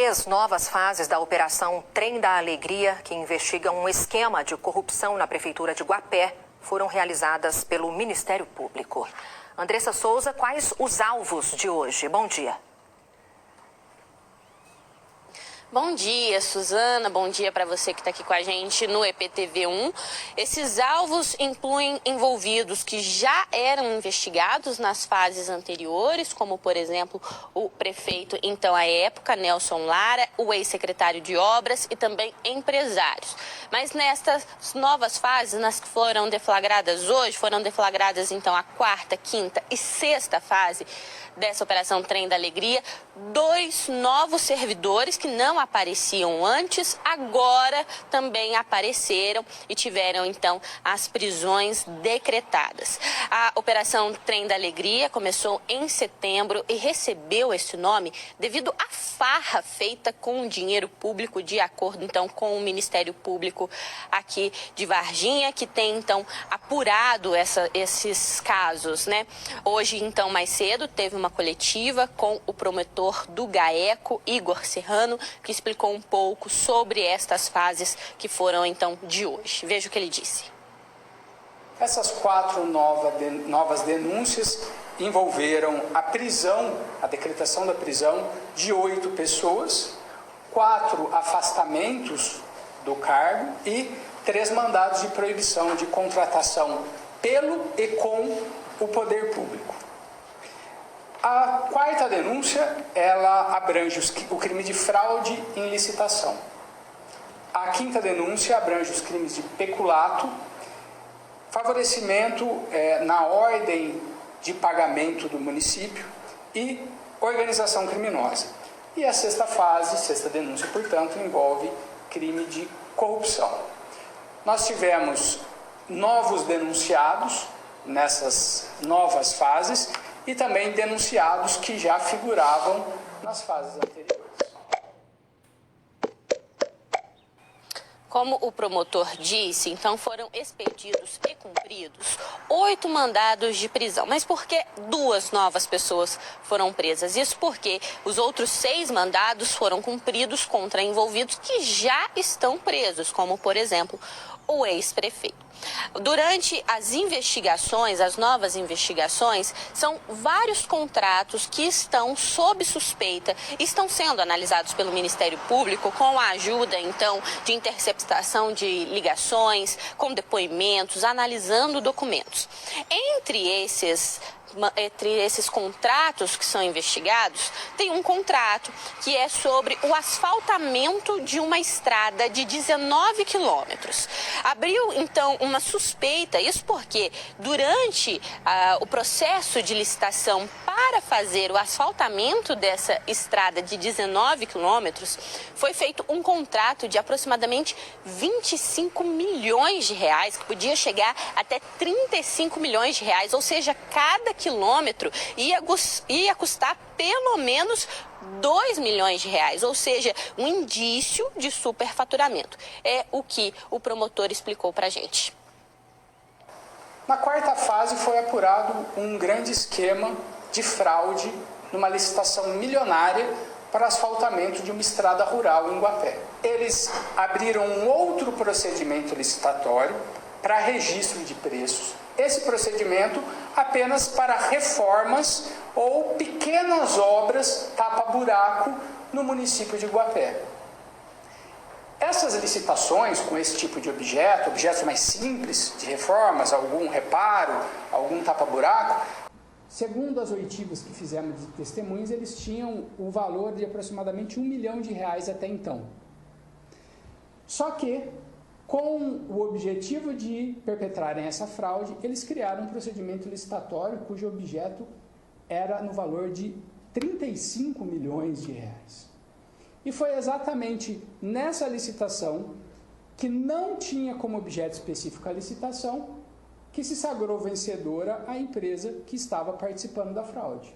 3 novas fases da Operação Trem da Alegria, que investigam um esquema de corrupção na Prefeitura de Guapé, foram realizadas pelo Ministério Público. Andressa Souza, quais os alvos de hoje? Bom dia. Bom dia, Suzana. Bom dia para você que está aqui com a gente no EPTV1. Esses alvos incluem envolvidos que já eram investigados nas fases anteriores, como, por exemplo, o prefeito, então, à época, Nelson Lara, o ex-secretário de Obras e também empresários. Mas nestas novas fases, nas que foram deflagradas hoje, foram deflagradas, então, a 4ª, 5ª e 6ª fase dessa Operação Trem da Alegria, 2 novos servidores que não apareciam antes, agora também apareceram e tiveram, então, as prisões decretadas. A Operação Trem da Alegria começou em setembro e recebeu esse nome devido à farra feita com o dinheiro público, de acordo, então, com o Ministério Público aqui de Varginha, que tem, então, apurado esses casos, né? Hoje, então, mais cedo, teve uma coletiva com o promotor do GAECO, Igor Serrano, que explicou um pouco sobre estas fases que foram, então, de hoje. Veja o que ele disse. Essas 4 novas denúncias envolveram a prisão, a decretação da prisão de 8 pessoas, 4 afastamentos do cargo e 3 mandados de proibição de contratação pelo e com o poder público. A 4ª denúncia, ela abrange o crime de fraude em licitação. A 5ª denúncia abrange os crimes de peculato, favorecimento na ordem de pagamento do município e organização criminosa. E a 6ª fase, 6ª denúncia, portanto, envolve crime de corrupção. Nós tivemos novos denunciados nessas novas fases e também denunciados que já figuravam nas fases anteriores. Como o promotor disse, então foram expedidos e cumpridos 8 mandados de prisão. Mas por que 2 novas pessoas foram presas? Isso porque os outros 6 mandados foram cumpridos contra envolvidos que já estão presos, como, por exemplo, o ex-prefeito. Durante as investigações, as novas investigações, são vários contratos que estão sob suspeita e estão sendo analisados pelo Ministério Público com a ajuda, então, de interceptação de ligações, com depoimentos, analisando documentos. Entre esses contratos que são investigados, tem um contrato que é sobre o asfaltamento de uma estrada de 19 quilômetros. Abriu, então, uma suspeita, isso porque durante o processo de licitação para fazer o asfaltamento dessa estrada de 19 quilômetros, foi feito um contrato de aproximadamente 25 milhões de reais, que podia chegar até 35 milhões de reais, ou seja, cada quilômetro ia custar pelo menos 2 milhões de reais, ou seja, um indício de superfaturamento. É o que o promotor explicou para a gente. Na 4ª fase foi apurado um grande esquema de fraude numa licitação milionária para asfaltamento de uma estrada rural em Guapé. Eles abriram um outro procedimento licitatório para registro de preços. Esse procedimento apenas para reformas ou pequenas obras tapa-buraco no município de Guapé. Essas licitações com esse tipo de objetos mais simples de reformas, algum reparo, algum tapa-buraco, segundo as oitivas que fizemos de testemunhas, eles tinham o valor de aproximadamente 1 milhão de reais até então. Só que, com o objetivo de perpetrarem essa fraude, eles criaram um procedimento licitatório cujo objeto era no valor de 35 milhões de reais. E foi exatamente nessa licitação, que não tinha como objeto específico a licitação, que se sagrou vencedora a empresa que estava participando da fraude.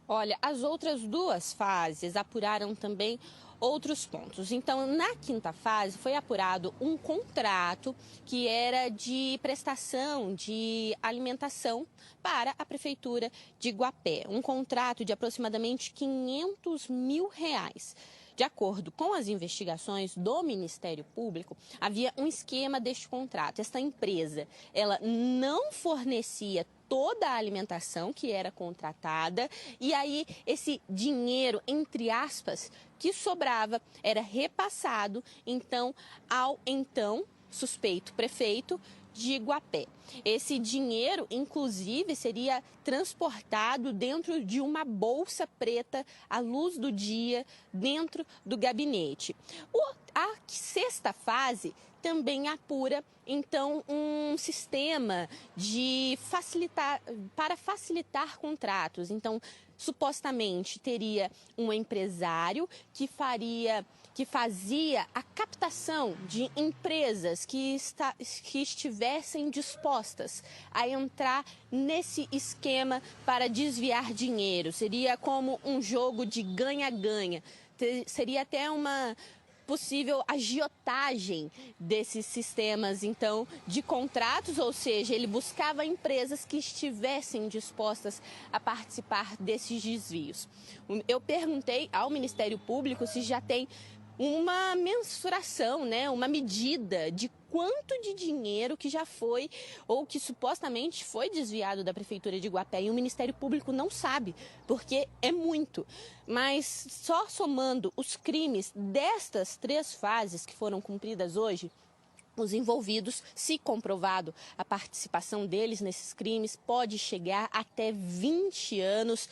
Olha, as outras duas fases apuraram também outros pontos. Então, na quinta fase, foi apurado um contrato que era de prestação de alimentação para a Prefeitura de Guapé. Um contrato de aproximadamente R$500 mil. De acordo com as investigações do Ministério Público, havia um esquema deste contrato. Esta empresa, ela não fornecia toda a alimentação que era contratada e aí esse dinheiro, entre aspas, que sobrava era repassado ao suspeito prefeito de Guapé. Esse dinheiro, inclusive, seria transportado dentro de uma bolsa preta à luz do dia dentro do gabinete. A sexta fase também apura, então, um sistema para facilitar contratos. Então, supostamente teria um empresário que fazia a captação de empresas que estivessem dispostas a entrar nesse esquema para desviar dinheiro. Seria como um jogo de ganha-ganha. Seria até uma possível agiotagem desses sistemas, então, de contratos, ou seja, ele buscava empresas que estivessem dispostas a participar desses desvios. Eu perguntei ao Ministério Público se já tem uma mensuração, né, uma medida de quanto de dinheiro que já foi ou que supostamente foi desviado da Prefeitura de Guapé. E o Ministério Público não sabe, porque é muito. Mas só somando os crimes destas 3 fases que foram cumpridas hoje, os envolvidos, se comprovado a participação deles nesses crimes, pode chegar até 20 anos.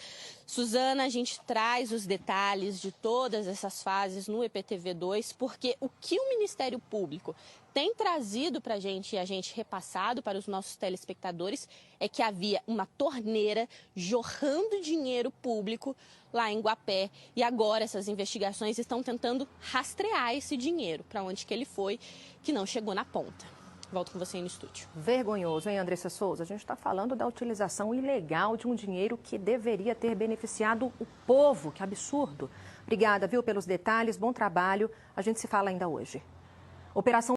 Suzana, a gente traz os detalhes de todas essas fases no EPTV2, porque o que o Ministério Público tem trazido para a gente e a gente repassado para os nossos telespectadores é que havia uma torneira jorrando dinheiro público lá em Guapé e agora essas investigações estão tentando rastrear esse dinheiro, para onde que ele foi, que não chegou na ponta. Volto com você aí no estúdio. Vergonhoso, hein, Andressa Souza? A gente está falando da utilização ilegal de um dinheiro que deveria ter beneficiado o povo. Que absurdo. Obrigada, viu, pelos detalhes. Bom trabalho. A gente se fala ainda hoje. Operação